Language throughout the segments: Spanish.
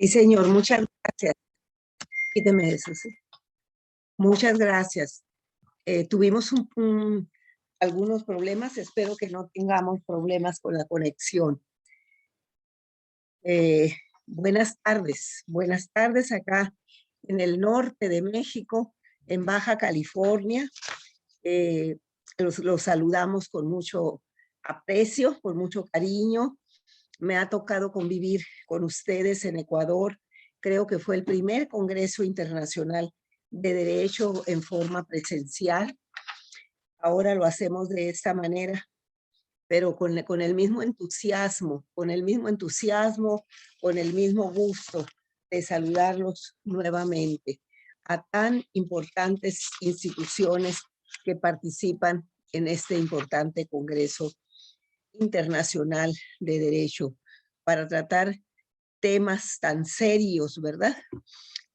Sí, señor, muchas gracias. Quíteme eso, sí. Muchas gracias. Tuvimos algunos problemas, espero que no tengamos problemas con la conexión. Eh, buenas tardes acá en el norte de México, en Baja California. Los saludamos con mucho aprecio, con mucho cariño. Me ha tocado convivir con ustedes en Ecuador. Creo que fue el primer Congreso Internacional de Derecho en forma presencial. Ahora lo hacemos de esta manera, pero con el mismo entusiasmo, con el mismo gusto de saludarlos nuevamente a tan importantes instituciones que participan en este importante Congreso Internacional de Derecho para tratar temas tan serios, ¿verdad?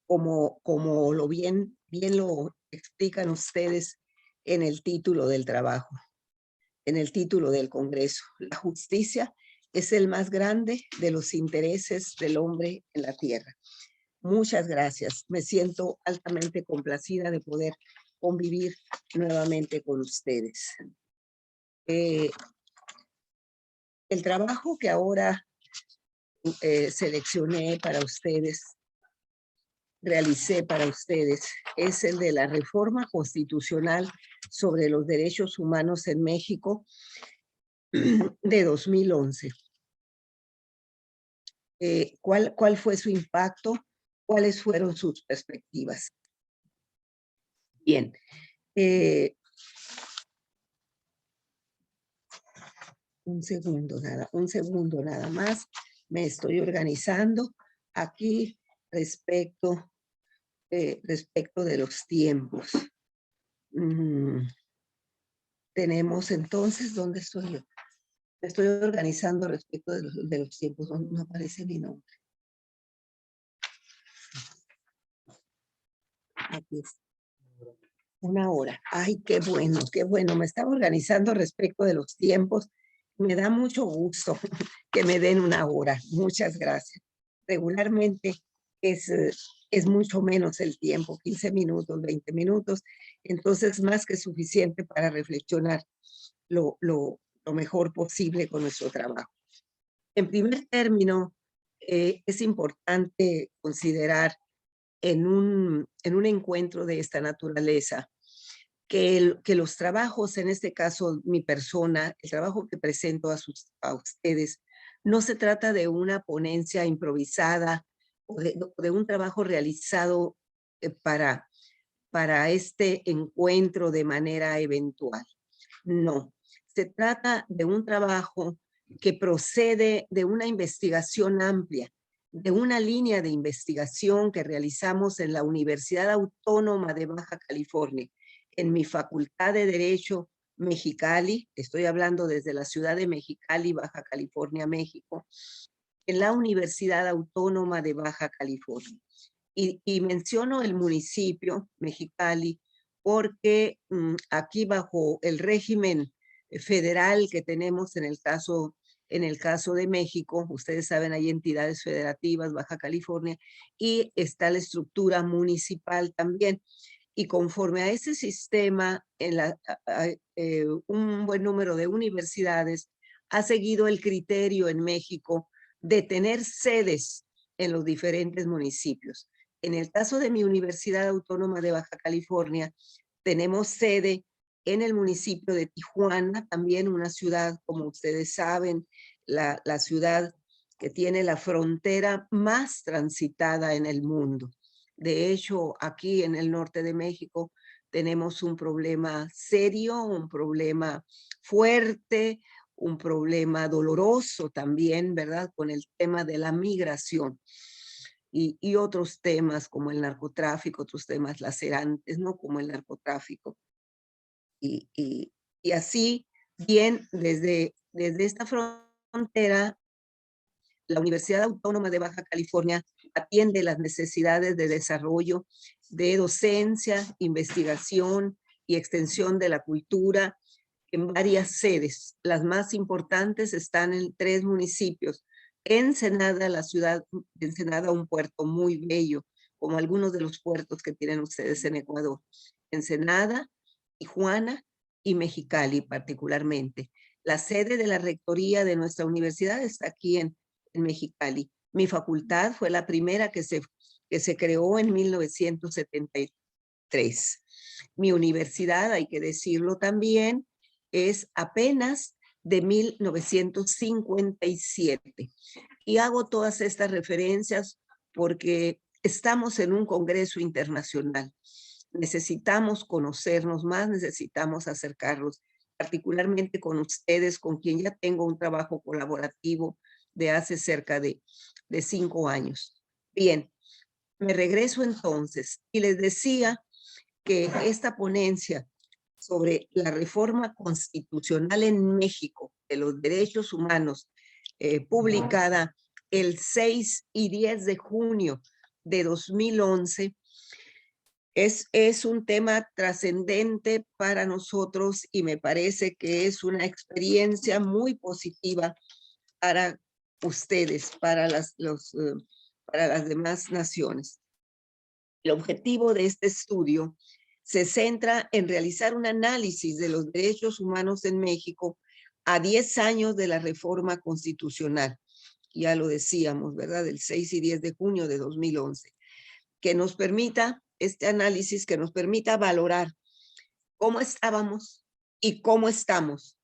Como bien lo explican ustedes en el título del trabajo, en el título del Congreso. La justicia es el más grande de los intereses del hombre en la tierra. Muchas gracias. Me siento altamente complacida de poder convivir nuevamente con ustedes. El trabajo que ahora seleccioné para ustedes, realicé para ustedes, es el de la reforma constitucional sobre los derechos humanos en México de 2011. ¿Cuál fue su impacto? ¿Cuáles fueron sus perspectivas? Bien. Un segundo nada más. Me estoy organizando aquí respecto de los tiempos. Tenemos entonces, ¿dónde estoy yo? Me estoy organizando respecto de los tiempos, no aparece mi nombre. Aquí está. 1 hora. Ay, qué bueno, qué bueno. Me estaba organizando respecto de los tiempos. Me da mucho gusto que me den 1 hora. Muchas gracias. Regularmente es mucho menos el tiempo, 15 minutos, 20 minutos. Entonces, más que suficiente para reflexionar lo mejor posible con nuestro trabajo. En primer término, es importante considerar en un encuentro de esta naturaleza que los trabajos, en este caso mi persona, el trabajo que presento a ustedes, no se trata de una ponencia improvisada o de un trabajo realizado para este encuentro de manera eventual. No, se trata de un trabajo que procede de una investigación amplia, de una línea de investigación que realizamos en la Universidad Autónoma de Baja California, en mi Facultad de Derecho Mexicali, estoy hablando desde la ciudad de Mexicali, Baja California, México, en la Universidad Autónoma de Baja California. Y menciono el municipio, Mexicali, porque aquí bajo el régimen federal que tenemos en el caso de México, ustedes saben, hay entidades federativas, Baja California, y está la estructura municipal también. Y conforme a ese sistema, un buen número de universidades ha seguido el criterio en México de tener sedes en los diferentes municipios. En el caso de mi Universidad Autónoma de Baja California, tenemos sede en el municipio de Tijuana, también una ciudad, como ustedes saben, la ciudad que tiene la frontera más transitada en el mundo. De hecho, aquí en el norte de México tenemos un problema serio, un problema fuerte, un problema doloroso también, ¿verdad? Con el tema de la migración y otros temas como el narcotráfico, otros temas lacerantes, ¿no? Como el narcotráfico. Y así, bien, desde esta frontera, la Universidad Autónoma de Baja California atiende las necesidades de desarrollo de docencia, investigación y extensión de la cultura en varias sedes. Las más importantes están en 3 municipios, Ensenada, la ciudad de Ensenada, un puerto muy bello, como algunos de los puertos que tienen ustedes en Ecuador. Ensenada, Tijuana y Mexicali particularmente. La sede de la rectoría de nuestra universidad está aquí en Mexicali. Mi facultad fue la primera que se creó en 1973. Mi universidad, hay que decirlo también, es apenas de 1957. Y hago todas estas referencias porque estamos en un congreso internacional. Necesitamos conocernos más, necesitamos acercarnos, particularmente con ustedes, con quien ya tengo un trabajo colaborativo de hace cerca de 5 años. Bien, me regreso entonces y les decía que esta ponencia sobre la reforma constitucional en México de los derechos humanos, publicada el 6 y 10 de junio de 2011, es un tema trascendente para nosotros y me parece que es una experiencia muy positiva para ustedes, para para las demás naciones. El objetivo de este estudio se centra en realizar un análisis de los derechos humanos en México a 10 años de la reforma constitucional. Ya lo decíamos, ¿verdad? Del 6 y 10 de junio de 2011. Que nos permita, este análisis que nos permita valorar cómo estábamos y cómo estamos,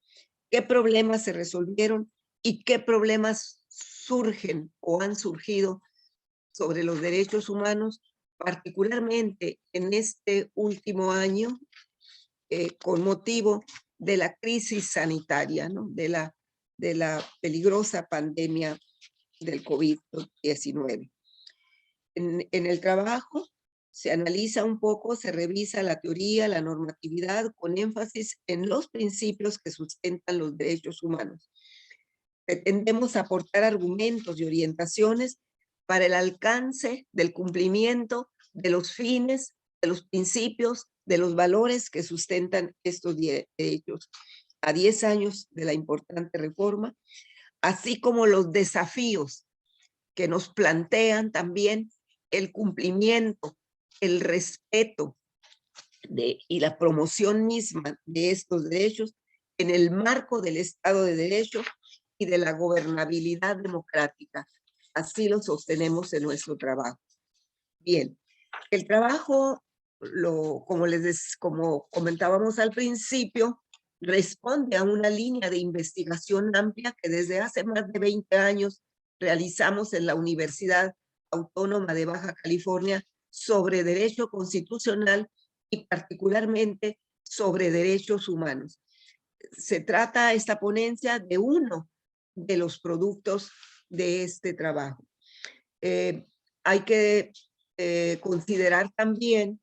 qué problemas se resolvieron y qué problemas surgen o han surgido sobre los derechos humanos, particularmente en este último año, con motivo de la crisis sanitaria, ¿no? de la peligrosa pandemia del COVID-19. En el trabajo se analiza un poco, se revisa la teoría, la normatividad, con énfasis en los principios que sustentan los derechos humanos. Pretendemos aportar argumentos y orientaciones para el alcance del cumplimiento de los fines, de los principios, de los valores que sustentan estos derechos a 10 años de la importante reforma, así como los desafíos que nos plantean también el cumplimiento, el respeto y la promoción misma de estos derechos en el marco del Estado de Derecho y de la gobernabilidad democrática. Así lo sostenemos en nuestro trabajo. Bien, el trabajo, como comentábamos al principio, responde a una línea de investigación amplia que desde hace más de 20 años realizamos en la Universidad Autónoma de Baja California sobre derecho constitucional y particularmente sobre derechos humanos. Se trata esta ponencia de uno de los productos de este trabajo. Hay que considerar también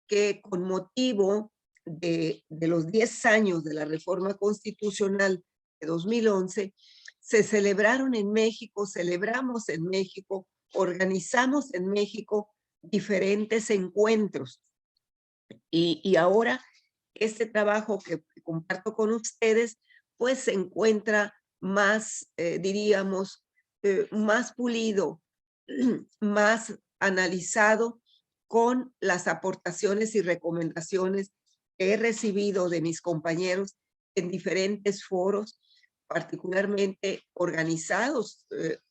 que con motivo de los 10 años de la reforma constitucional de 2011, se celebraron en México, celebramos en México, organizamos en México diferentes encuentros. Y ahora este trabajo que comparto con ustedes, pues se encuentra más, diríamos, más pulido, más analizado con las aportaciones y recomendaciones que he recibido de mis compañeros en diferentes foros, particularmente organizados,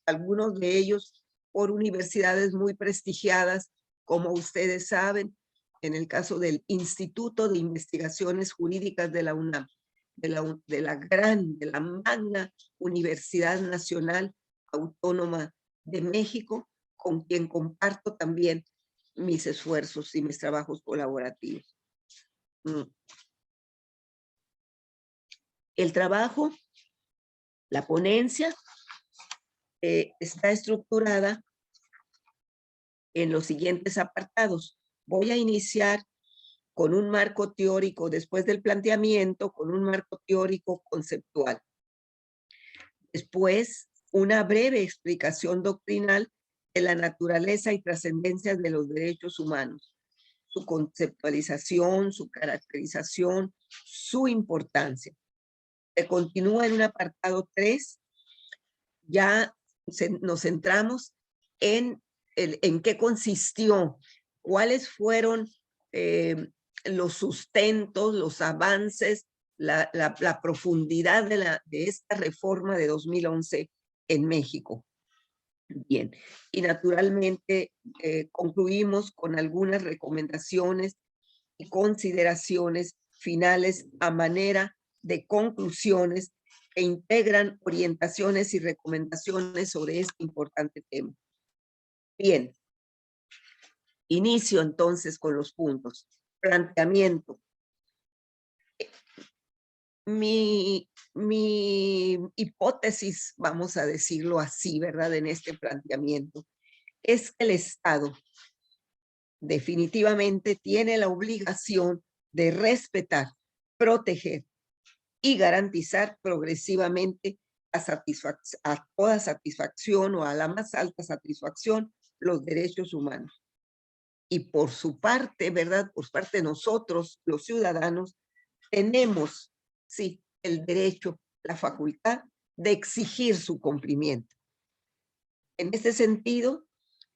algunos de ellos por universidades muy prestigiadas, como ustedes saben, en el caso del Instituto de Investigaciones Jurídicas de la UNAM, de la magna Universidad Nacional Autónoma de México, con quien comparto también mis esfuerzos y mis trabajos colaborativos. El trabajo, la ponencia, está estructurada en los siguientes apartados. Voy a iniciar con un marco teórico, después del planteamiento, con un marco teórico conceptual. Después, una breve explicación doctrinal de la naturaleza y trascendencia de los derechos humanos, su conceptualización, su caracterización, su importancia. Se continúa en un apartado 3, ya nos centramos en qué consistió, cuáles fueron los sustentos, los avances, la profundidad de esta reforma de 2011 en México. Bien, y naturalmente concluimos con algunas recomendaciones y consideraciones finales a manera de conclusiones que integran orientaciones y recomendaciones sobre este importante tema. Bien, inicio entonces con los puntos. Planteamiento. Mi hipótesis, vamos a decirlo así, ¿verdad? En este planteamiento, es que el Estado definitivamente tiene la obligación de respetar, proteger y garantizar progresivamente a toda satisfacción o a la más alta satisfacción los derechos humanos. Y por su parte, ¿verdad? Por parte de nosotros, los ciudadanos, tenemos, sí, el derecho, la facultad de exigir su cumplimiento. En este sentido,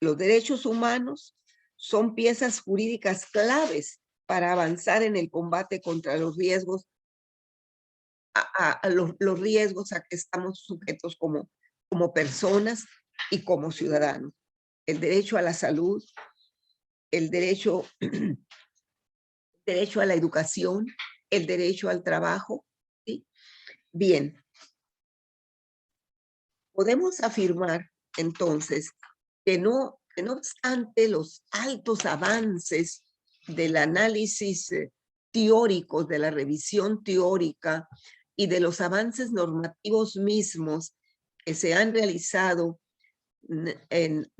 los derechos humanos son piezas jurídicas claves para avanzar en el combate contra los riesgos, los riesgos a que estamos sujetos como personas y como ciudadanos. El derecho a la salud, el derecho a la educación, el derecho al trabajo. ¿Sí? Bien, podemos afirmar entonces que no obstante los altos avances del análisis teórico, de la revisión teórica y de los avances normativos mismos que se han realizado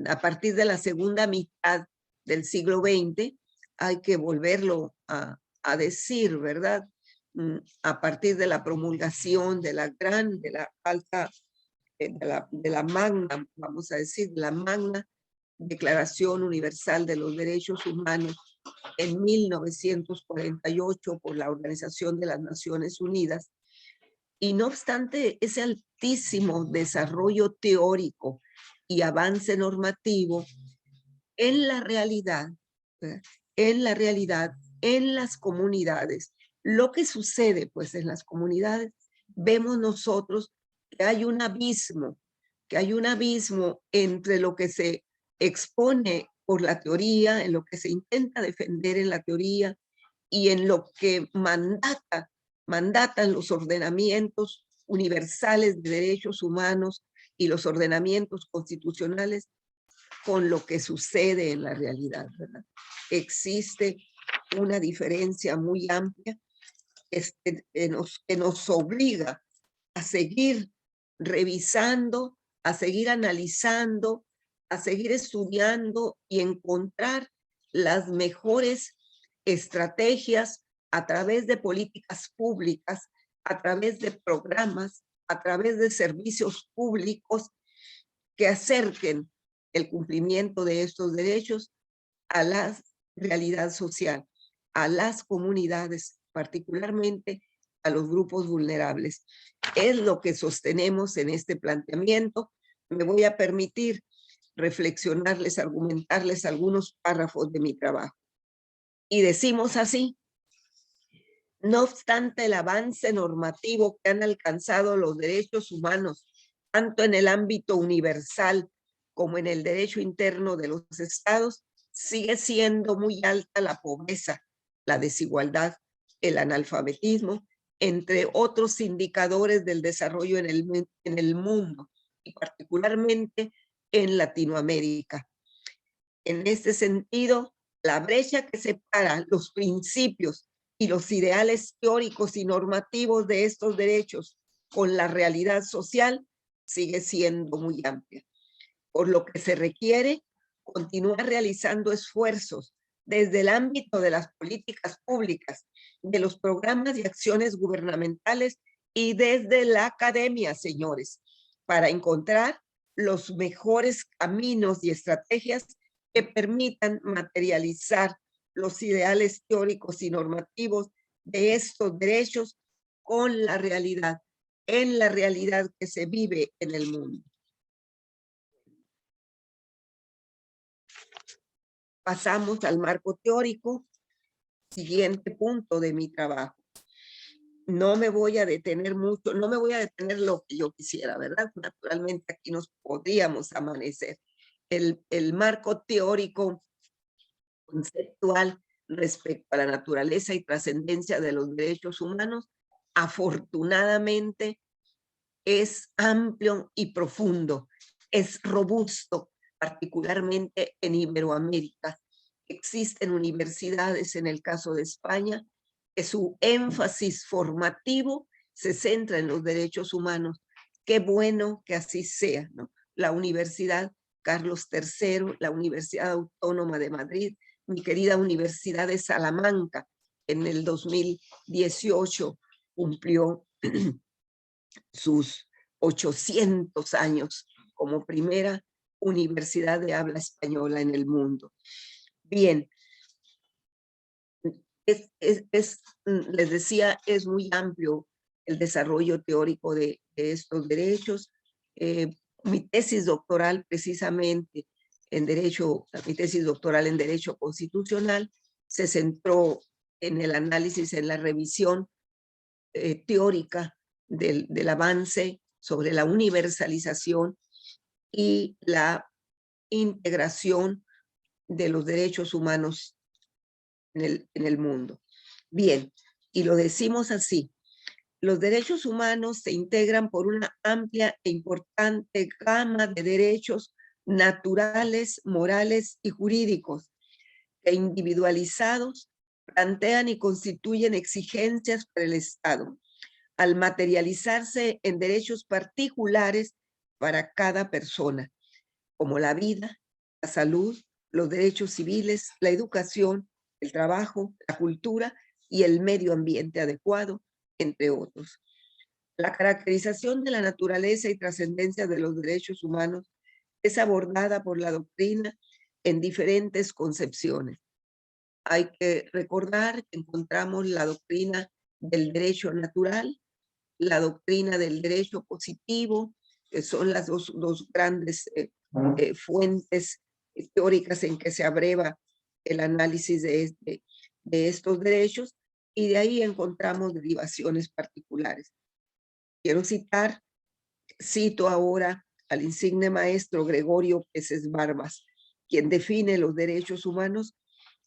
a partir de la segunda mitad del siglo XX, hay que volverlo a decir, ¿verdad? A partir de la promulgación de la alta, de la magna, vamos a decir, la magna Declaración Universal de los Derechos Humanos en 1948 por la Organización de las Naciones Unidas. Y no obstante ese altísimo desarrollo teórico y avance normativo, en la realidad, en las comunidades, lo que sucede pues en las comunidades, vemos nosotros que hay un abismo entre lo que se expone por la teoría, en lo que se intenta defender en la teoría y en lo que mandatan los ordenamientos universales de derechos humanos y los ordenamientos constitucionales con lo que sucede en la realidad, ¿verdad? Existe una diferencia muy amplia que nos obliga a seguir revisando, a seguir analizando, a seguir estudiando y encontrar las mejores estrategias a través de políticas públicas, a través de programas, a través de servicios públicos que acerquen el cumplimiento de estos derechos a la realidad social, a las comunidades, particularmente a los grupos vulnerables. Es lo que sostenemos en este planteamiento. Me voy a permitir reflexionarles, argumentarles algunos párrafos de mi trabajo. Y decimos así: no obstante el avance normativo que han alcanzado los derechos humanos, tanto en el ámbito universal como en el derecho interno de los estados, sigue siendo muy alta la pobreza, la desigualdad, el analfabetismo, entre otros indicadores del desarrollo en el mundo, y particularmente en Latinoamérica. En este sentido, la brecha que separa los principios y los ideales teóricos y normativos de estos derechos con la realidad social sigue siendo muy amplia, por lo que se requiere continuar realizando esfuerzos desde el ámbito de las políticas públicas, de los programas y acciones gubernamentales y desde la academia, señores, para encontrar los mejores caminos y estrategias que permitan materializar los ideales teóricos y normativos de estos derechos con la realidad, en la realidad que se vive en el mundo. Pasamos al marco teórico, siguiente punto de mi trabajo. No me voy a detener mucho, no me voy a detener lo que yo quisiera, ¿verdad? Naturalmente aquí nos podríamos amanecer. El marco teórico conceptual respecto a la naturaleza y trascendencia de los derechos humanos, afortunadamente es amplio y profundo, es robusto, particularmente en Iberoamérica. Existen universidades, en el caso de España, que su énfasis formativo se centra en los derechos humanos. Qué bueno que así sea, ¿no? La Universidad Carlos III, la Universidad Autónoma de Madrid, mi querida Universidad de Salamanca, en el 2018 cumplió sus 800 años como primera universidad de habla española en el mundo. Bien, les decía, es muy amplio el desarrollo teórico de estos derechos. Mi tesis doctoral precisamente en Derecho, mi tesis doctoral en Derecho Constitucional se centró en el análisis, en la revisión teórica del avance sobre la universalización y la integración de los derechos humanos en el mundo. Bien, y lo decimos así, los derechos humanos se integran por una amplia e importante gama de derechos naturales, morales y jurídicos que individualizados plantean y constituyen exigencias para el Estado, al materializarse en derechos particulares para cada persona, como la vida, la salud, los derechos civiles, la educación, el trabajo, la cultura y el medio ambiente adecuado, entre otros. La caracterización de la naturaleza y trascendencia de los derechos humanos es abordada por la doctrina en diferentes concepciones. Hay que recordar que encontramos la doctrina del derecho natural, la doctrina del derecho positivo, que son las dos grandes fuentes teóricas en que se abreva el análisis de estos derechos, y de ahí encontramos derivaciones particulares. Quiero cito ahora al insigne maestro Gregorio Peces Barbas, quien define los derechos humanos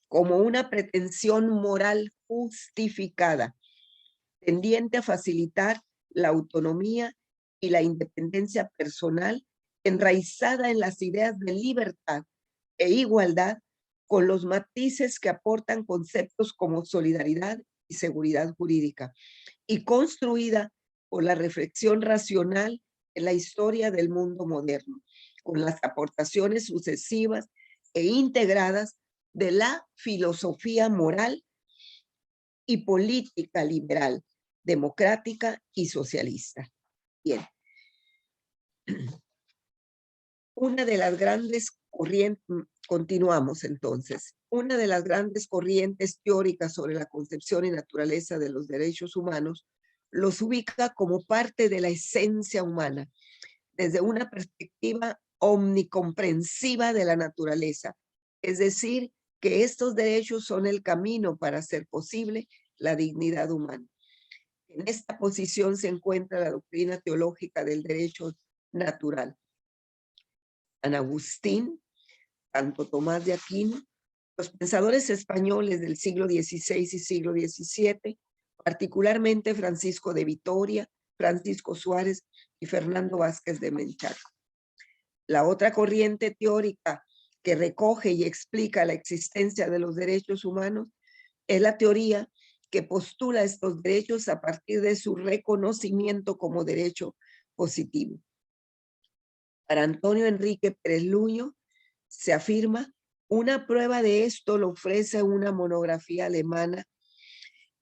como una pretensión moral justificada, tendiente a facilitar la autonomía y la independencia personal enraizada en las ideas de libertad e igualdad, con los matices que aportan conceptos como solidaridad y seguridad jurídica, y construida por la reflexión racional en la historia del mundo moderno, con las aportaciones sucesivas e integradas de la filosofía moral y política liberal, democrática y socialista. Bien. Una de las grandes corrientes, continuamos entonces, una de las grandes corrientes teóricas sobre la concepción y naturaleza de los derechos humanos los ubica como parte de la esencia humana, desde una perspectiva omnicomprensiva de la naturaleza, es decir, que estos derechos son el camino para hacer posible la dignidad humana. En esta posición se encuentra la doctrina teológica del derecho natural. San Agustín, Santo Tomás de Aquino, los pensadores españoles del siglo XVI y siglo XVII, particularmente Francisco de Vitoria, Francisco Suárez y Fernando Vázquez de Menchaca. La otra corriente teórica que recoge y explica la existencia de los derechos humanos es la teoría que postula estos derechos a partir de su reconocimiento como derecho positivo. Para Antonio Enrique Pérez Luño se afirma: una prueba de esto lo ofrece una monografía alemana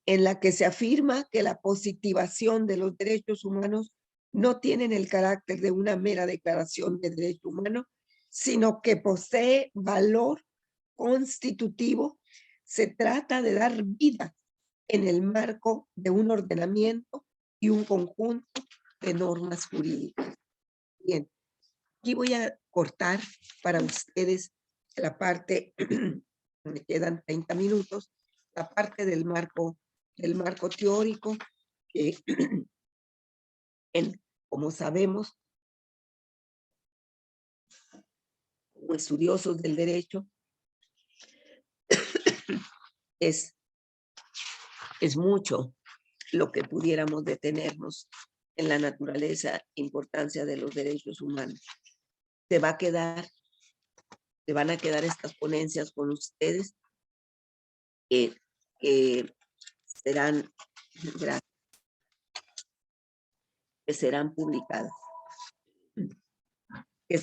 en la que se afirma que la positivación de los derechos humanos no tienen el carácter de una mera declaración de derecho humano, sino que posee valor constitutivo. Se trata de dar vida en el marco de un ordenamiento y un conjunto de normas jurídicas. Bien, aquí voy a cortar para ustedes la parte, me quedan 30 minutos, la parte del marco teórico, que como sabemos, como estudiosos del derecho, es mucho lo que pudiéramos detenernos en la naturaleza e importancia de los derechos humanos. Se van a quedar estas ponencias con ustedes que serán, que serán publicadas. Que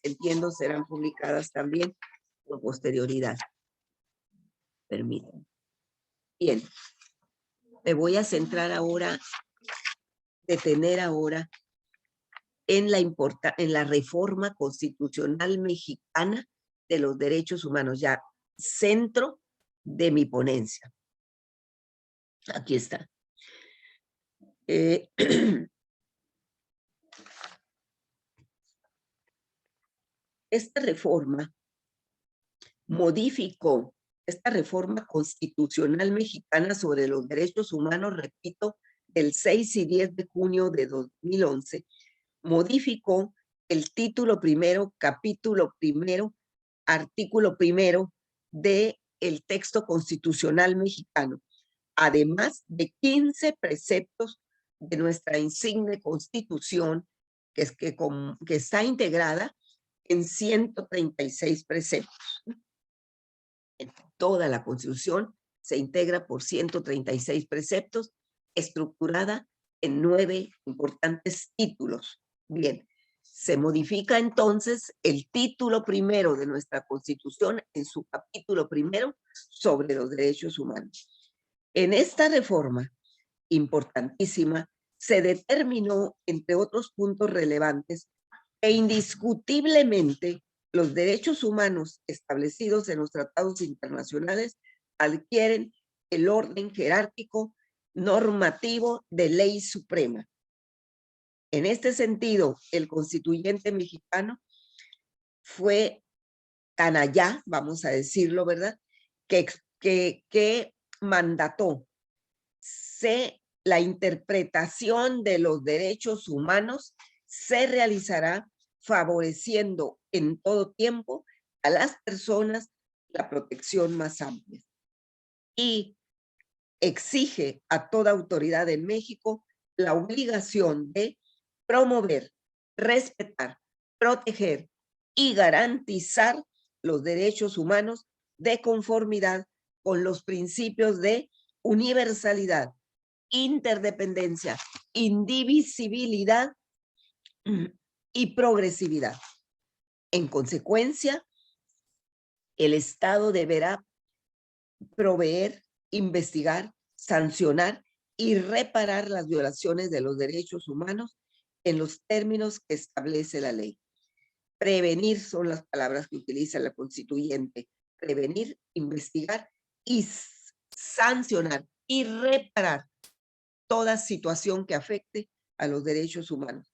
entiendo serán publicadas también con posterioridad. Permítanme. Bien, me voy a centrar ahora, detener ahora en la reforma constitucional mexicana de los derechos humanos, ya centro de mi ponencia. Aquí está. Esta reforma constitucional mexicana sobre los derechos humanos, repito, del 6 y 10 de junio de 2011, modificó el título primero, capítulo primero, artículo primero del texto constitucional mexicano, además de 15 preceptos de nuestra insigne Constitución, que está integrada en 136 preceptos. En toda la Constitución se integra por 136 preceptos, estructurada en 9 importantes títulos. Bien, se modifica entonces el título primero de nuestra Constitución en su capítulo primero sobre los derechos humanos. En esta reforma importantísima se determinó, entre otros puntos relevantes, que indiscutiblemente los derechos humanos establecidos en los tratados internacionales adquieren el orden jerárquico normativo de ley suprema. En este sentido, el constituyente mexicano fue tan allá, vamos a decirlo, ¿verdad?, que mandató la interpretación de los derechos humanos se realizará favoreciendo en todo tiempo a las personas la protección más amplia. Y exige a toda autoridad en México la obligación de promover, respetar, proteger y garantizar los derechos humanos de conformidad con los principios de universalidad, interdependencia, indivisibilidad y progresividad. En consecuencia, el Estado deberá proveer, investigar, sancionar y reparar las violaciones de los derechos humanos en los términos que establece la ley. Prevenir son las palabras que utiliza la constituyente. Prevenir, investigar y sancionar y reparar toda situación que afecte a los derechos humanos.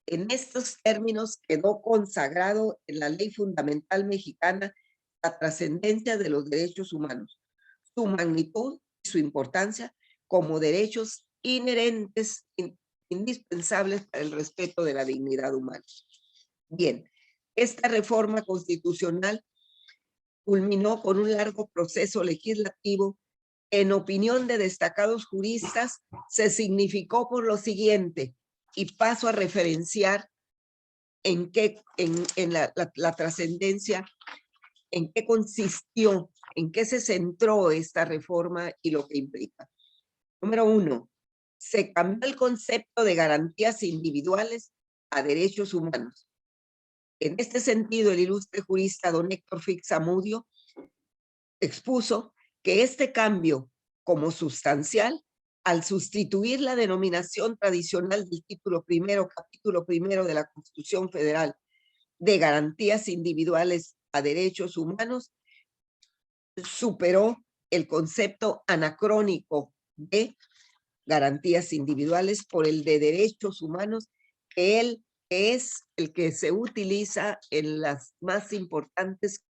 En estos términos quedó consagrado en la Ley Fundamental Mexicana la trascendencia de los derechos humanos, su magnitud y su importancia como derechos inherentes, indispensables para el respeto de la dignidad humana. Bien, esta reforma constitucional culminó con un largo proceso legislativo. En opinión de destacados juristas, se significó por lo siguiente, y paso a referenciar en la trascendencia, en qué consistió, en qué se centró esta reforma y lo que implica. Número 1, se cambió el concepto de garantías individuales a derechos humanos. En este sentido, el ilustre jurista don Héctor Fix Zamudio expuso que este cambio como sustancial, al sustituir la denominación tradicional del título primero, capítulo primero de la Constitución Federal de garantías individuales a derechos humanos, superó el concepto anacrónico de garantías individuales por el de derechos humanos que él que es el que se utiliza en las más importantes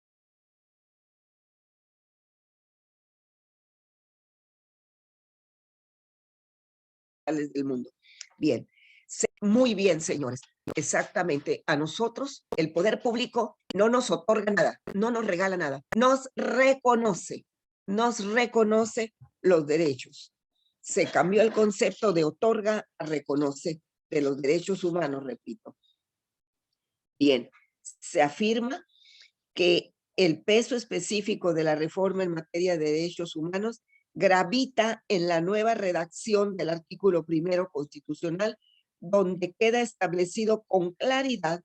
del mundo. Bien, muy bien, señores. Exactamente. A nosotros, el poder público no nos otorga nada, no nos regala nada, nos reconoce los derechos. Se cambió el concepto de otorga a reconoce de los derechos humanos, repito. Bien, se afirma que el peso específico de la reforma en materia de derechos humanos gravita en la nueva redacción del artículo 1 constitucional, donde queda establecido con claridad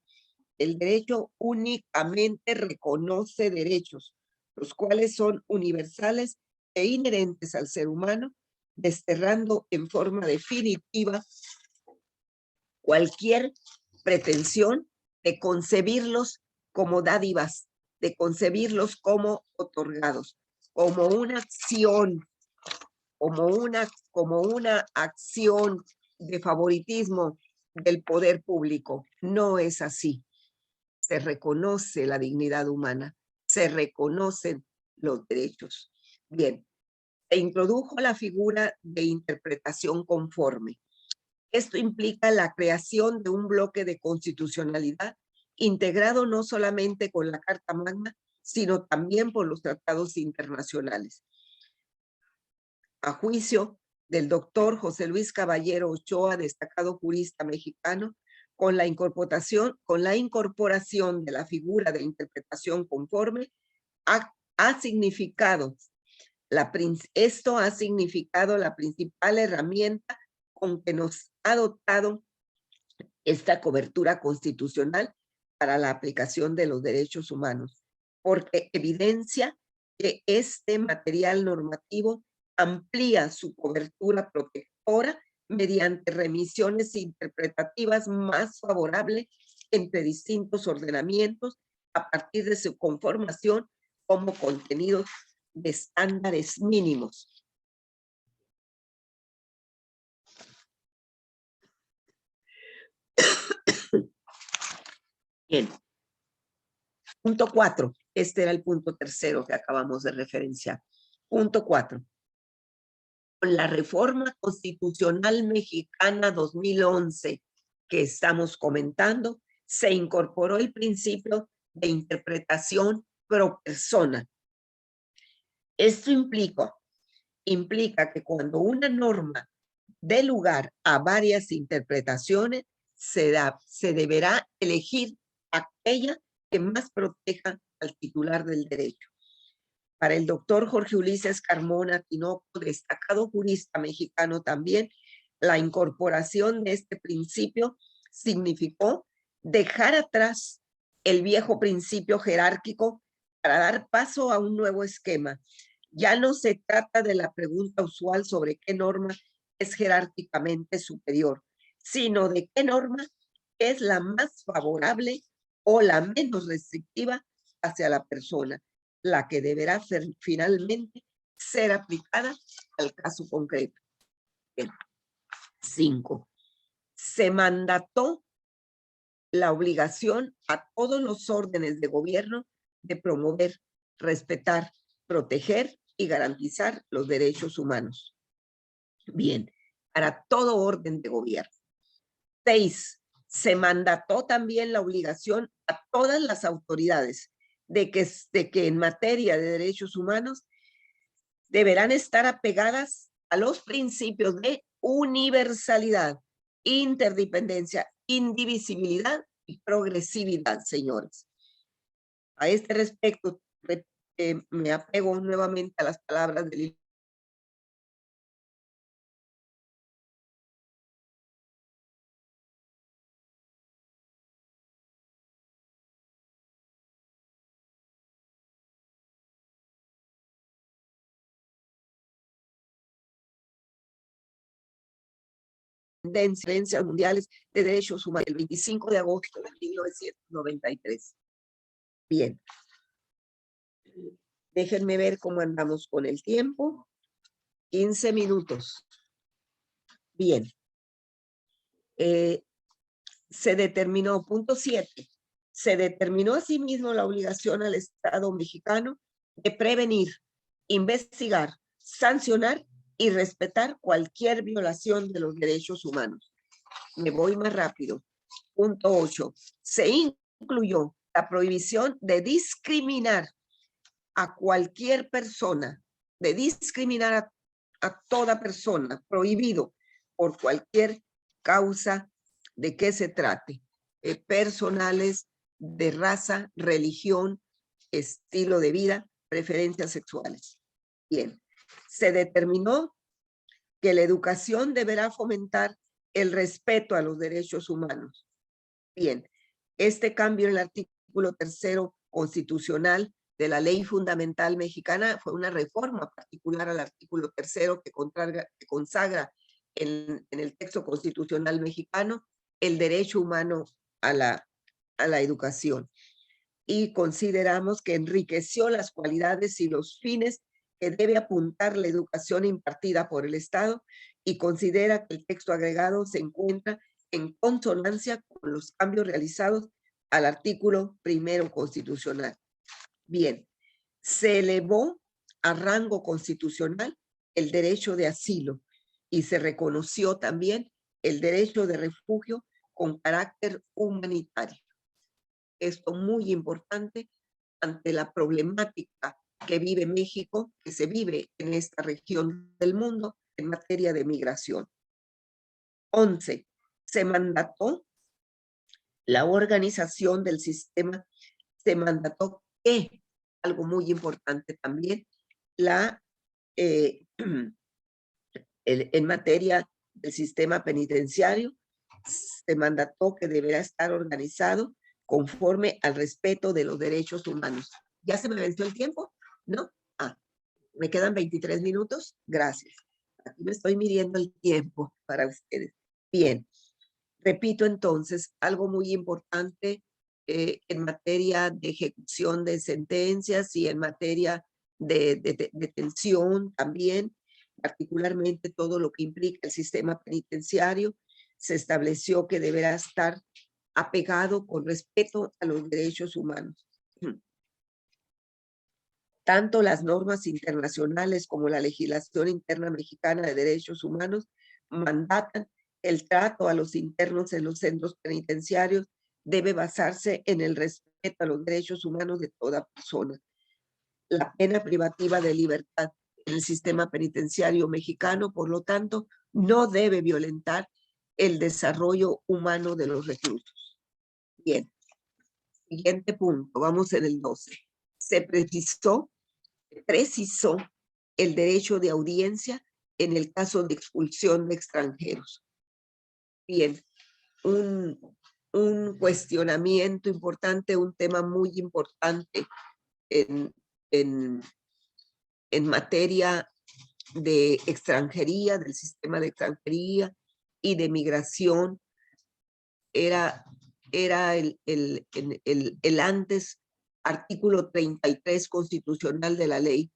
el derecho únicamente reconoce derechos, los cuales son universales e inherentes al ser humano, desterrando en forma definitiva cualquier pretensión de concebirlos como dádivas, de concebirlos como otorgados, como una acción, como una acción de favoritismo del poder público. No es así. Se reconoce la dignidad humana, se reconocen los derechos. Bien, se introdujo la figura de interpretación conforme. Esto implica la creación de un bloque de constitucionalidad integrado no solamente con la Carta Magna, sino también por los tratados internacionales. A juicio del doctor José Luis Caballero Ochoa, destacado jurista mexicano, con la incorporación de la figura de interpretación conforme, esto ha significado la principal herramienta con que nos ha dotado esta cobertura constitucional para la aplicación de los derechos humanos, porque evidencia que este material normativo amplía su cobertura protectora mediante remisiones interpretativas más favorables entre distintos ordenamientos a partir de su conformación como contenidos de estándares mínimos. Bien. Punto 4. Este era el punto tercero que acabamos de referenciar. Punto 4. Con la reforma constitucional mexicana 2011 que estamos comentando, se incorporó el principio de interpretación pro persona. Esto implica que cuando una norma dé lugar a varias interpretaciones, se deberá elegir aquella que más proteja al titular del derecho. Para el doctor Jorge Ulises Carmona Tinoco, destacado jurista mexicano también, la incorporación de este principio significó dejar atrás el viejo principio jerárquico para dar paso a un nuevo esquema. Ya no se trata de la pregunta usual sobre qué norma es jerárquicamente superior, sino de qué norma es la más favorable o la menos restrictiva hacia la persona, la que deberá finalmente ser aplicada al caso concreto. 5. Se mandató la obligación a todos los órdenes de gobierno de promover, respetar, proteger y garantizar los derechos humanos. Bien, para todo orden de gobierno. 6. Se mandató también la obligación a todas las autoridades de que en materia de derechos humanos deberán estar apegadas a los principios de universalidad, interdependencia, indivisibilidad y progresividad, señores. A este respecto, me apego nuevamente a las palabras del Conferencias Mundiales de Derechos Humanos, el 25 de agosto de 1993. Bien. Déjenme ver cómo andamos con el tiempo. 15 minutos. Bien. se determinó, punto 7, se determinó asimismo la obligación al Estado mexicano de prevenir, investigar, sancionar y respetar cualquier violación de los derechos humanos. Me voy más rápido. Punto 8. Se incluyó la prohibición de discriminar a cualquier persona, de discriminar a toda persona, prohibido por cualquier causa de que se trate, personales, de raza, religión, estilo de vida, preferencias sexuales. Bien, se determinó que la educación deberá fomentar el respeto a los derechos humanos. Bien, este cambio en el artículo 3 constitucional de la Ley Fundamental Mexicana fue una reforma particular al artículo 3 que consagra en el texto constitucional mexicano el derecho humano a la educación. Y consideramos que enriqueció las cualidades y los fines que debe apuntar la educación impartida por el Estado, y considera que el texto agregado se encuentra en consonancia con los cambios realizados al artículo 1 constitucional. Bien, se elevó a rango constitucional el derecho de asilo y se reconoció también el derecho de refugio con carácter humanitario. Esto muy importante ante la problemática que vive México, que se vive en esta región del mundo en materia de migración. 11. Se mandató la organización del sistema, se mandató que, algo muy importante también, en materia del sistema penitenciario, se mandató que deberá estar organizado conforme al respeto de los derechos humanos. ¿Ya se me venció el tiempo? ¿No? Me quedan 23 minutos. Gracias. Aquí me estoy midiendo el tiempo para ustedes. Bien. Repito entonces, algo muy importante en materia de ejecución de sentencias y en materia de detención también, particularmente todo lo que implica el sistema penitenciario, se estableció que deberá estar apegado con respeto a los derechos humanos. Tanto las normas internacionales como la legislación interna mexicana de derechos humanos mandatan el trato a los internos en los centros penitenciarios debe basarse en el respeto a los derechos humanos de toda persona. La pena privativa de libertad en el sistema penitenciario mexicano, por lo tanto, no debe violentar el desarrollo humano de los reclusos. Bien. Siguiente punto, vamos en el 12. Se precisó el derecho de audiencia en el caso de expulsión de extranjeros. Bien, un cuestionamiento importante, un tema muy importante en materia de extranjería, del sistema de extranjería y de migración, era el antes artículo 33 constitucional de la ley,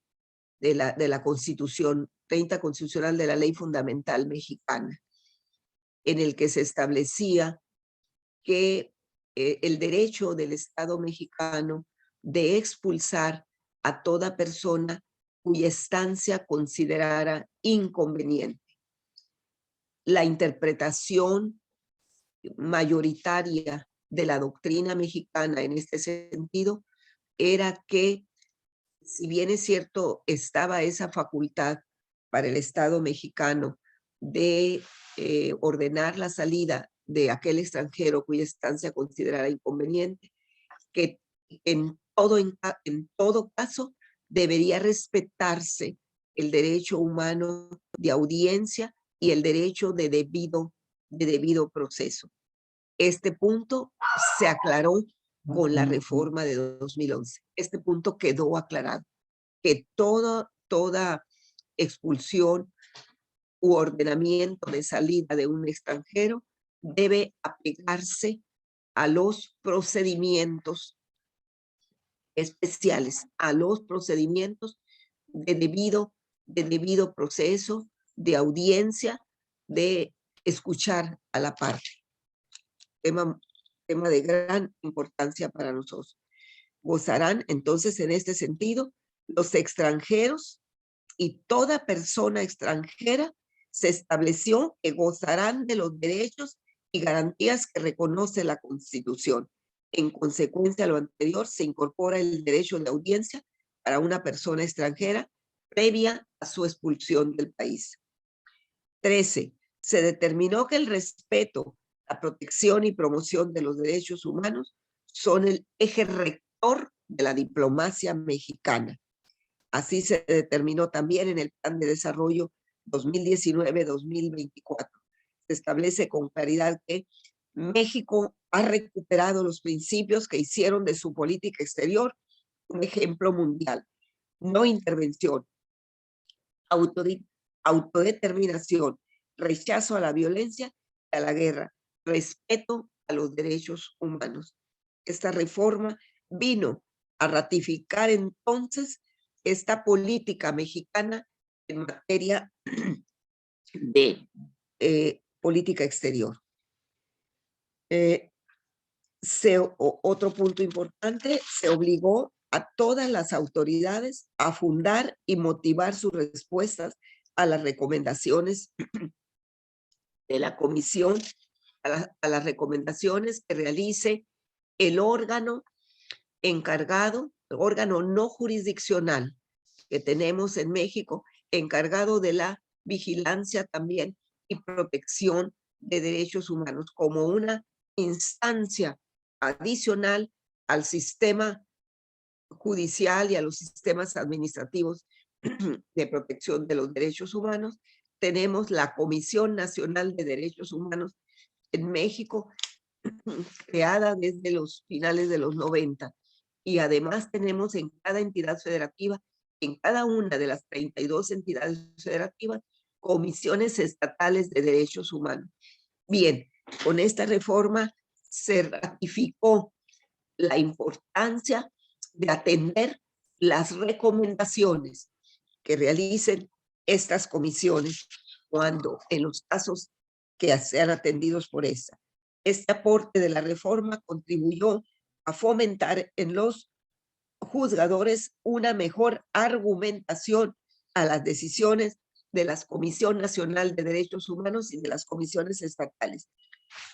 de la Constitución, 30 constitucional de la Ley Fundamental Mexicana, en el que se establecía que el derecho del Estado mexicano de expulsar a toda persona cuya estancia considerara inconveniente. La interpretación mayoritaria de la doctrina mexicana en este sentido era que, si bien es cierto, estaba esa facultad para el Estado mexicano de ordenar la salida de aquel extranjero cuya estancia considerara inconveniente, que en todo caso debería respetarse el derecho humano de audiencia y el derecho de debido proceso. Este punto se aclaró con la reforma de 2011. Este punto quedó aclarado, que toda expulsión u ordenamiento de salida de un extranjero debe apegarse a los procedimientos especiales, a los procedimientos de debido proceso, de audiencia, de escuchar a la parte. tema de gran importancia para nosotros. Gozarán entonces en este sentido los extranjeros y toda persona extranjera. Se estableció que gozarán de los derechos y garantías que reconoce la Constitución. En consecuencia a lo anterior, se incorpora el derecho de audiencia para una persona extranjera previa a su expulsión del país. 13. Se determinó que el respeto, la protección y promoción de los derechos humanos son el eje rector de la diplomacia mexicana. Así se determinó también en el Plan de Desarrollo 2019-2024. Se establece con claridad que México ha recuperado los principios que hicieron de su política exterior un ejemplo mundial. No intervención, autodeterminación, rechazo a la violencia y a la guerra, respeto a los derechos humanos. Esta reforma vino a ratificar entonces esta política mexicana en materia de política exterior. Otro punto importante, se obligó a todas las autoridades a fundar y motivar sus respuestas a las recomendaciones de la comisión, a las recomendaciones que realice el órgano encargado, el órgano no jurisdiccional que tenemos en México, encargado de la vigilancia también y protección de derechos humanos como una instancia adicional al sistema judicial y a los sistemas administrativos de protección de los derechos humanos. Tenemos la Comisión Nacional de Derechos Humanos en México, creada desde los finales de los 90. Y además tenemos en cada entidad federativa, en cada una de las 32 entidades federativas, comisiones estatales de derechos humanos. Bien, con esta reforma se ratificó la importancia de atender las recomendaciones que realicen estas comisiones cuando en los casos que sean atendidos por esta. Este aporte de la reforma contribuyó a fomentar en los juzgadores una mejor argumentación a las decisiones de la Comisión Nacional de Derechos Humanos y de las comisiones estatales.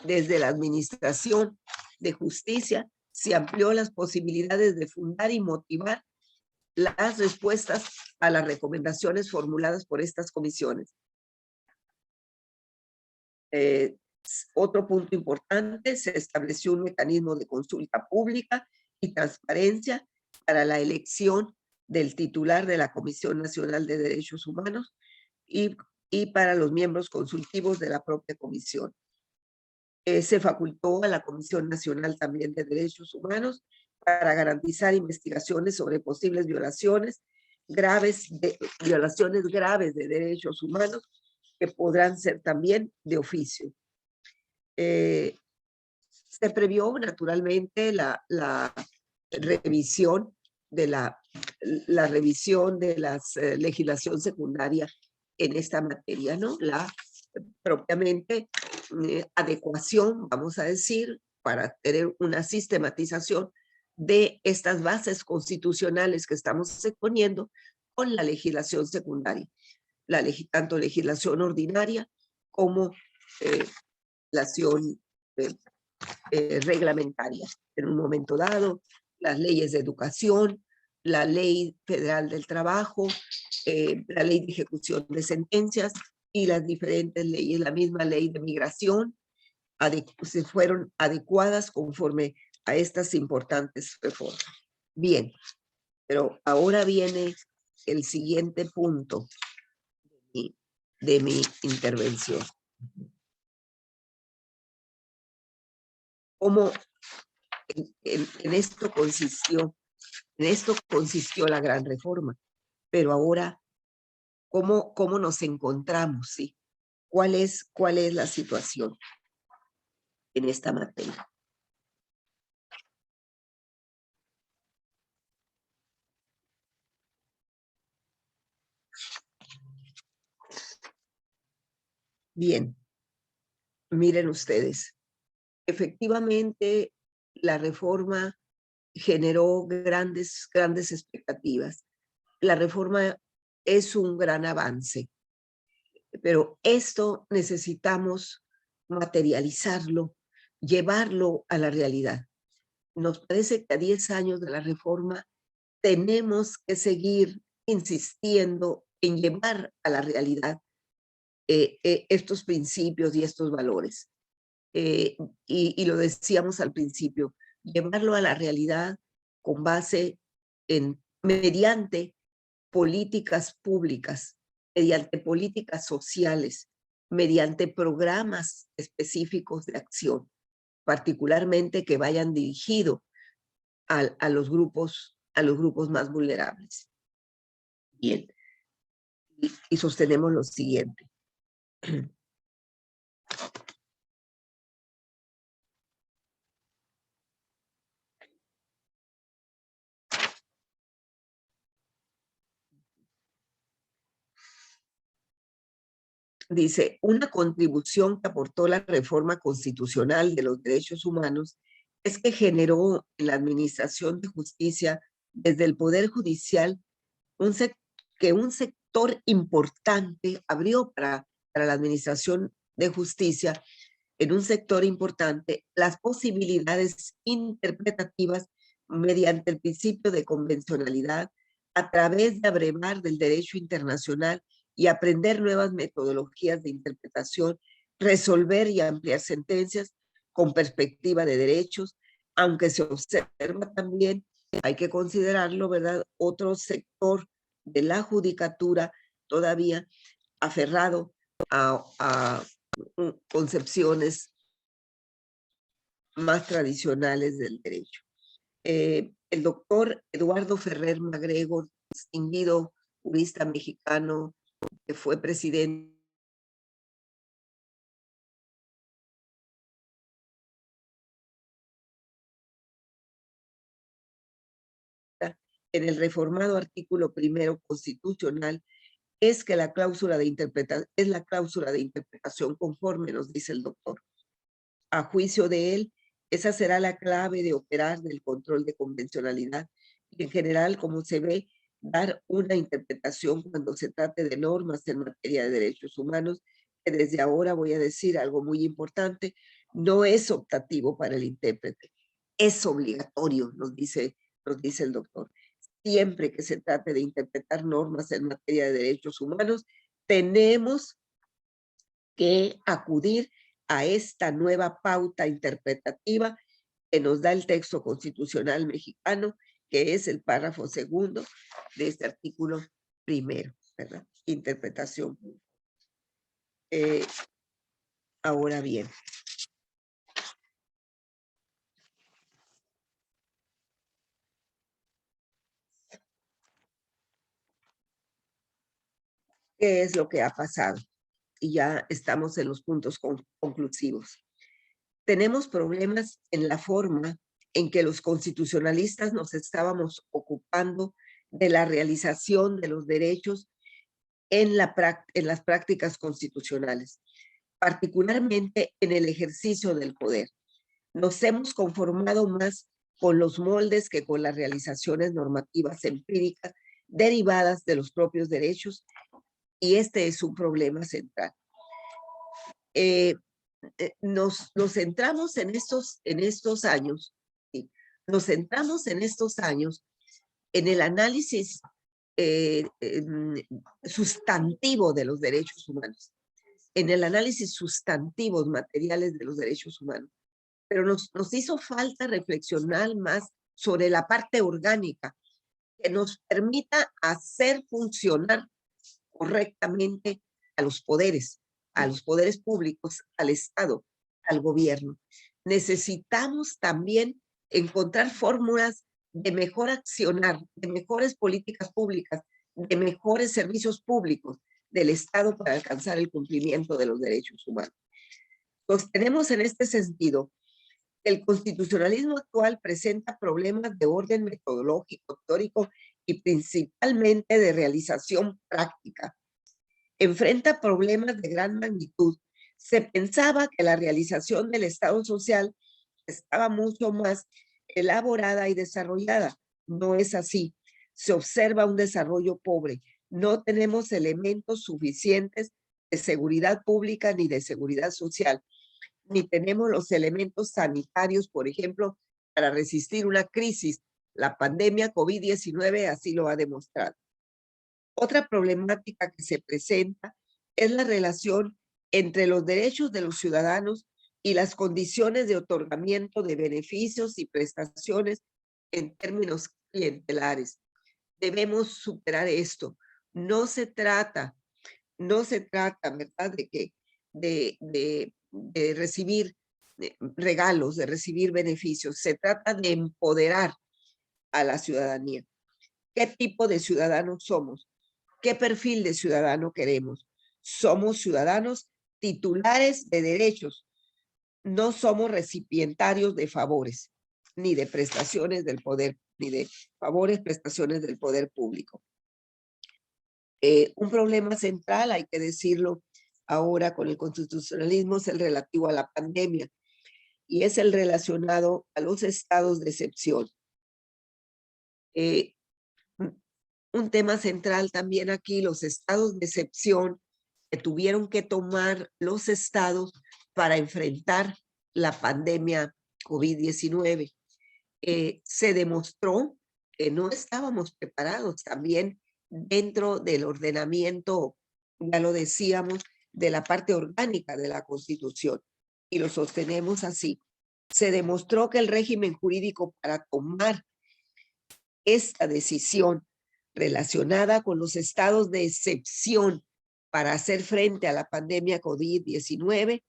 Desde la Administración de Justicia se amplió las posibilidades de fundar y motivar las respuestas a las recomendaciones formuladas por estas comisiones. Otro punto importante, se estableció un mecanismo de consulta pública y transparencia para la elección del titular de la Comisión Nacional de Derechos Humanos y para los miembros consultivos de la propia comisión. Se facultó a la Comisión Nacional también de Derechos Humanos para garantizar investigaciones sobre posibles violaciones graves de derechos humanos que podrán ser también de oficio. Se previó naturalmente la revisión de la revisión de la legislación secundaria en esta materia, ¿no? La propiamente adecuación, vamos a decir, para tener una sistematización de estas bases constitucionales que estamos exponiendo con la legislación secundaria, tanto legislación ordinaria como legislación reglamentaria. En un momento dado, las leyes de educación, la ley federal del trabajo, la ley de ejecución de sentencias y las diferentes leyes, la misma ley de migración, se fueron adecuadas conforme a estas importantes reformas. Bien, pero ahora viene el siguiente punto de mi intervención. ¿Cómo en esto consistió la gran reforma? Pero ahora, ¿cómo nos encontramos? ¿Sí? ¿Cuál es la situación en esta materia? Bien, miren ustedes, efectivamente, la reforma generó grandes expectativas. La reforma es un gran avance, pero esto necesitamos materializarlo, llevarlo a la realidad. Nos parece que a 10 años de la reforma tenemos que seguir insistiendo en llevar a la realidad estos principios y estos valores. Y lo decíamos al principio, llevarlo a la realidad con base mediante políticas públicas, mediante políticas sociales, mediante programas específicos de acción, particularmente que vayan dirigidos a los grupos más vulnerables. Bien, y sostenemos lo siguiente. Dice, una contribución que aportó la reforma constitucional de los derechos humanos es que generó en la administración de justicia desde el Poder Judicial que un sector importante abrió para la administración de justicia, en un sector importante, las posibilidades interpretativas mediante el principio de convencionalidad a través de abrevar del derecho internacional y aprender nuevas metodologías de interpretación, resolver y ampliar sentencias con perspectiva de derechos, aunque se observa también, hay que considerarlo, ¿verdad?, otro sector de la judicatura todavía aferrado a concepciones más tradicionales del derecho. El doctor Eduardo Ferrer Magregor, distinguido jurista mexicano, que fue presidente en el reformado artículo primero constitucional, es la cláusula de interpretación conforme, nos dice el doctor. A juicio de él, esa será la clave de operar del control de convencionalidad y en general, como se ve, dar una interpretación cuando se trate de normas en materia de derechos humanos, que desde ahora voy a decir algo muy importante, no es optativo para el intérprete, es obligatorio, nos dice el doctor. Siempre que se trate de interpretar normas en materia de derechos humanos, tenemos que acudir a esta nueva pauta interpretativa que nos da el texto constitucional mexicano, que es el párrafo segundo de este artículo primero, ¿verdad? Interpretación. Ahora bien, ¿qué es lo que ha pasado? Y ya estamos en los puntos conclusivos. Tenemos problemas en la forma en que los constitucionalistas nos estábamos ocupando de la realización de los derechos en las prácticas constitucionales, particularmente en el ejercicio del poder. Nos hemos conformado más con los moldes que con las realizaciones normativas empíricas derivadas de los propios derechos, y este es un problema central. Nos centramos en estos años, ¿sí? Nos centramos en estos años en el análisis sustantivo de los derechos humanos, en el análisis sustantivos materiales de los derechos humanos, pero nos hizo falta reflexionar más sobre la parte orgánica que nos permita hacer funcionar correctamente a los poderes públicos, al Estado, al gobierno. Necesitamos también encontrar fórmulas de mejor accionar, de mejores políticas públicas, de mejores servicios públicos del Estado para alcanzar el cumplimiento de los derechos humanos. Sostenemos en este sentido que el constitucionalismo actual presenta problemas de orden metodológico, teórico y principalmente de realización práctica. Enfrenta problemas de gran magnitud Se pensaba que la realización del Estado social estaba mucho más elaborada y desarrollada. No es así. Se observa un desarrollo pobre. No tenemos elementos suficientes de seguridad pública ni de seguridad social, ni tenemos los elementos sanitarios, por ejemplo, para resistir una crisis. La pandemia COVID-19 así lo ha demostrado. Otra problemática que se presenta es la relación entre los derechos de los ciudadanos y las condiciones de otorgamiento de beneficios y prestaciones en términos clientelares. Debemos superar esto. No se trata, ¿verdad?, de recibir regalos, de recibir beneficios. Se trata de empoderar a la ciudadanía. ¿Qué tipo de ciudadanos somos? ¿Qué perfil de ciudadano queremos? Somos ciudadanos titulares de derechos. No somos recipientarios de favores, ni de prestaciones del poder, ni de favores, prestaciones del poder público. Un problema central, hay que decirlo ahora con el constitucionalismo, es el relativo a la pandemia y es el relacionado a los estados de excepción. Un tema central también aquí, los estados de excepción que tuvieron que tomar los estados para enfrentar la pandemia COVID-19. Se demostró que no estábamos preparados también dentro del ordenamiento, ya lo decíamos, de la parte orgánica de la Constitución, y lo sostenemos así. Se demostró que el régimen jurídico para tomar esta decisión relacionada con los estados de excepción para hacer frente a la pandemia COVID-19,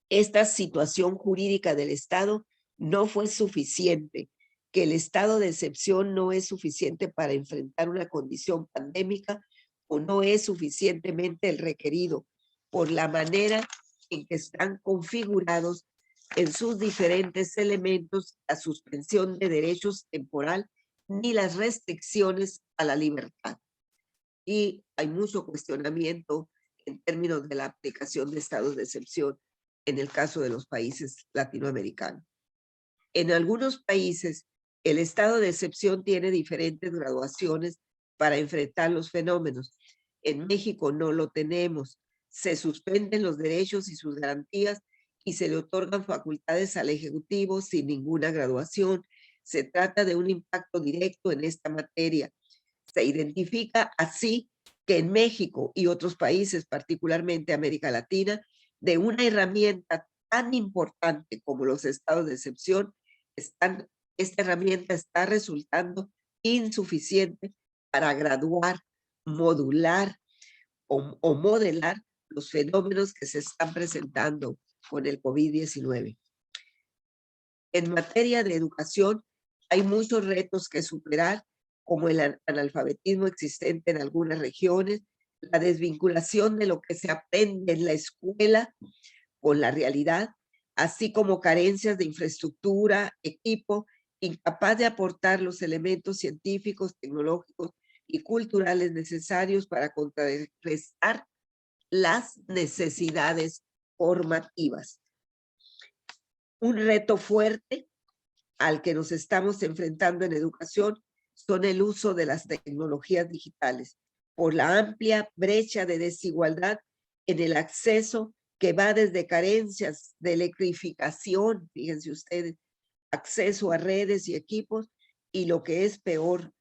esta situación jurídica del Estado no fue suficiente, que el estado de excepción no es suficiente para enfrentar una condición pandémica o no es suficientemente el requerido por la manera en que están configurados en sus diferentes elementos la suspensión de derechos temporal ni las restricciones a la libertad. Y hay mucho cuestionamiento en términos de la aplicación de estados de excepción en el caso de los países latinoamericanos. En algunos países, el estado de excepción tiene diferentes graduaciones para enfrentar los fenómenos. En México no lo tenemos. Se suspenden los derechos y sus garantías y se le otorgan facultades al Ejecutivo sin ninguna graduación. Se trata de un impacto directo en esta materia. Se identifica así que en México y otros países, particularmente América Latina, de una herramienta tan importante como los estados de excepción, esta herramienta está resultando insuficiente para graduar, modular o modelar los fenómenos que se están presentando con el COVID-19. En materia de educación, hay muchos retos que superar, como el analfabetismo existente en algunas regiones, la desvinculación de lo que se aprende en la escuela con la realidad, así como carencias de infraestructura, equipo, incapaz de aportar los elementos científicos, tecnológicos y culturales necesarios para contrarrestar las necesidades formativas. Un reto fuerte al que nos estamos enfrentando en educación son el uso de las tecnologías digitales por la amplia brecha de desigualdad en el acceso que va desde carencias de electrificación, fíjense ustedes, acceso a redes y equipos, y lo que es peor,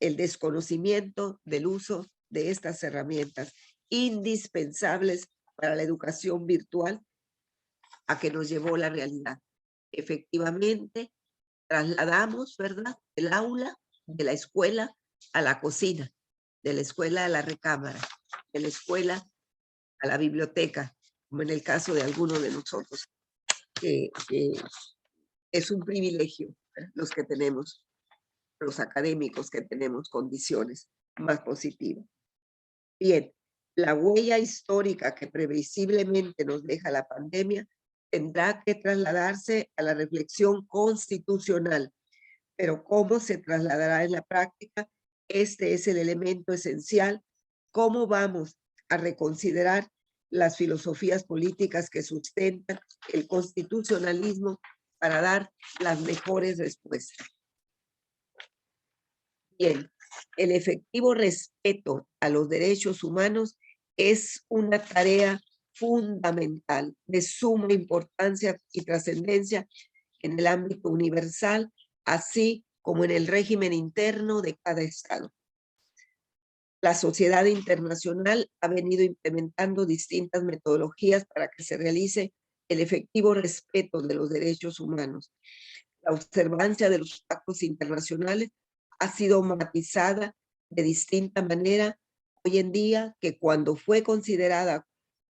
el desconocimiento del uso de estas herramientas indispensables para la educación virtual a que nos llevó la realidad. Efectivamente, trasladamos, ¿verdad?, el aula de la escuela a la cocina, de la escuela a la recámara, de la escuela a la biblioteca, como en el caso de algunos de nosotros, que es un privilegio, los que tenemos, los académicos que tenemos condiciones más positivas. Bien, la huella histórica que previsiblemente nos deja la pandemia tendrá que trasladarse a la reflexión constitucional, pero ¿cómo se trasladará en la práctica? Este es el elemento esencial. ¿Cómo vamos a reconsiderar las filosofías políticas que sustentan el constitucionalismo para dar las mejores respuestas. Bien, el efectivo respeto a los derechos humanos es una tarea fundamental, de suma importancia y trascendencia en el ámbito universal, así como en el régimen interno de cada estado. La sociedad internacional ha venido implementando distintas metodologías para que se realice el efectivo respeto de los derechos humanos. La observancia de los pactos internacionales ha sido matizada de distinta manera hoy en día que cuando fue considerada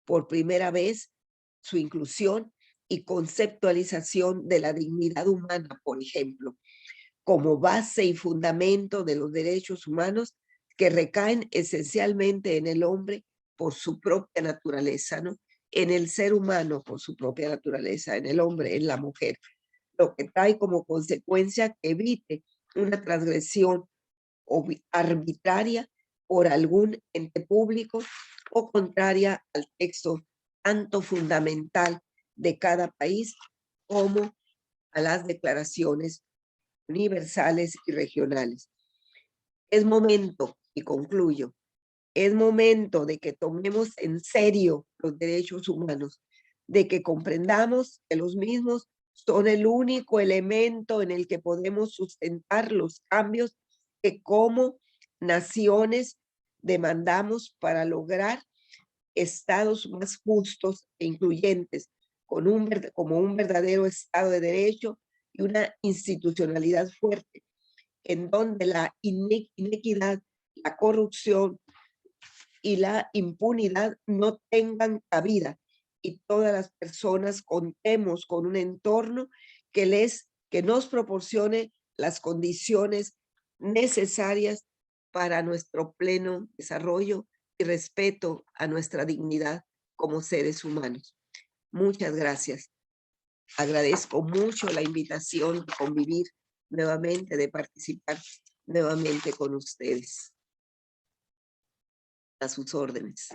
por primera vez su inclusión y conceptualización de la dignidad humana, por ejemplo, como base y fundamento de los derechos humanos que recaen esencialmente en el hombre por su propia naturaleza, ¿no? En el ser humano por su propia naturaleza, en el hombre, en la mujer, lo que trae como consecuencia que evite una transgresión arbitraria por algún ente público o contraria al texto tanto fundamental de cada país como a las declaraciones universales y regionales. Es momento, y concluyo, es momento de que tomemos en serio los derechos humanos, de que comprendamos que los mismos son el único elemento en el que podemos sustentar los cambios que como naciones demandamos para lograr estados más justos e incluyentes, como un verdadero Estado de Derecho y una institucionalidad fuerte, en donde la inequidad, la corrupción y la impunidad no tengan cabida y todas las personas contemos con un entorno que nos proporcione las condiciones necesarias para nuestro pleno desarrollo y respeto a nuestra dignidad como seres humanos. Muchas gracias. Agradezco mucho la invitación de convivir nuevamente, de participar nuevamente con ustedes. A sus órdenes.